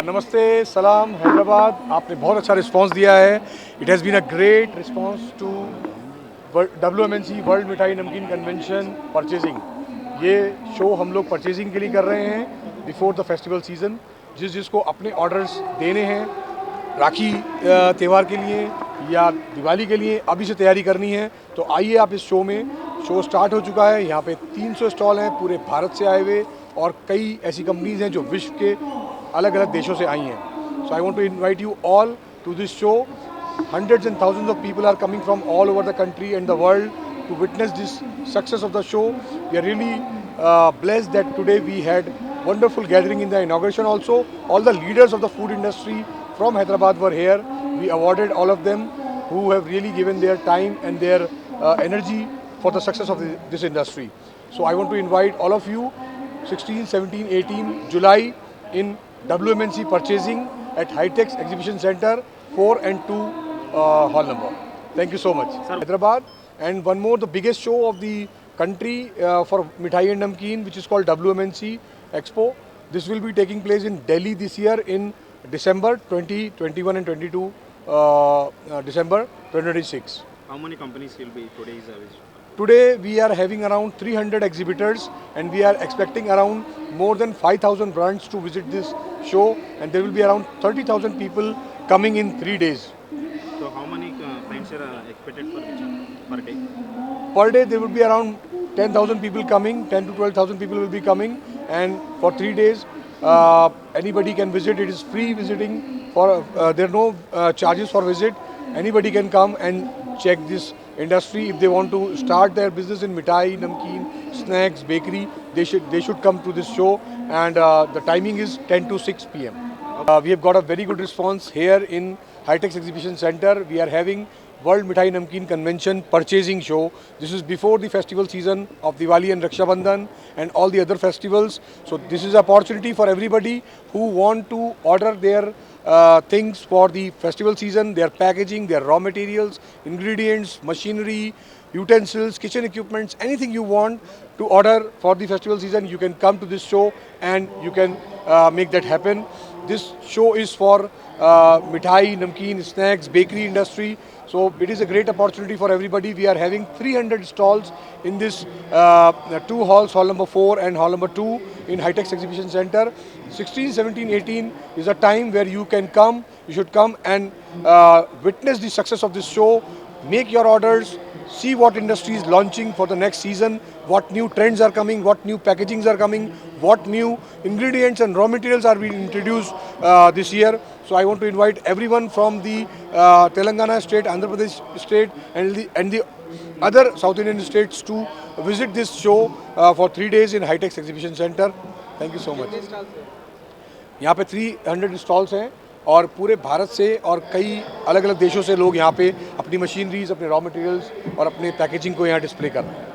नमस्ते, सलाम हैदराबाद। आपने बहुत अच्छा रिस्पांस दिया है। It has been a great response to WMNC world Mithai Namkeen convention purchasing. ये शो हम लोग परचेजिंग के लिए कर रहे हैं बिफोर द फेस्टिवल सीज़न। जिसको अपने ऑर्डर्स देने हैं राखी त्यौहार के लिए या दिवाली के लिए अभी से तैयारी करनी है, तो आइए आप इस शो में। शो स्टार्ट हो चुका है। यहाँ पे 300 स्टॉल हैं पूरे भारत से आए हुए, और कई ऐसी कंपनीज़ हैं जो विश्व के अलग अलग देशों से आई हैं। So I want to invite you all to this show. Hundreds and thousands of people are coming from all over the country and the world to witness this success of the show. We are really blessed that today we had wonderful gathering in the inauguration also. All the leaders of the food industry from Hyderabad were here. We awarded all of them who have really given their time and their energy for the success of this industry. So I want to invite all of you 16, 17, 18 July in WMNC Purchasing at High-Tech Exhibition Center 4 and 2 hall number. Thank you so much. Hyderabad. And one more, the biggest show of the country for Mithai and Namkeen, which is called WMNC Expo. This will be taking place in Delhi this year in December 2021 and 22 December 2026. How many companies will be today's average? Today we are having around 300 exhibitors, and we are expecting around more than 5,000 brands to visit this show, and there will be around 30,000 people coming in 3 days. So how many clients are expected per day? Per day there will be around 10,000 people coming, 10 to 12,000 people will be coming, and for 3 days anybody can visit. It is free visiting. There are no charges for visit. Anybody can come and check this industry. If they want to start their business in mithai, namkeen, snacks, bakery, they should come to this show, and the timing is 10 to 6 p.m. We have got a very good response here in High-Tech Exhibition Center. We are having World Mithai Namkeen Convention Purchasing Show. This is before the festival season of Diwali and Raksha Bandhan and all the other festivals. So this is an opportunity for everybody who want to order their things for the festival season, their packaging, their raw materials, ingredients, machinery, utensils, kitchen equipments, anything you want to order for the festival season, you can come to this show and you can make that happen. This show is for mithai, namkeen, snacks, bakery industry. So it is a great opportunity for everybody. We are having 300 stalls in this 2 halls, hall number 4 and hall number 2 in High-Tech Exhibition Center. 16, 17, 18 is a time where you can come. You should come and witness the success of this show. Make your orders. See what industry is launching for the next season, what new trends are coming, what new packagings are coming, what new ingredients and raw materials are being introduced this year. So I want to invite everyone from the Telangana state, Andhra Pradesh state and the other South Indian states to visit this show for 3 days in High-Tech Exhibition Center. Thank you so much. यहाँ पे 300 stalls हैं और पूरे भारत से और कई अलग अलग देशों से लोग यहाँ पे अपनी मशीनरीज, अपने रॉ मटेरियल्स और अपने पैकेजिंग को यहाँ डिस्प्ले कर रहे हैं।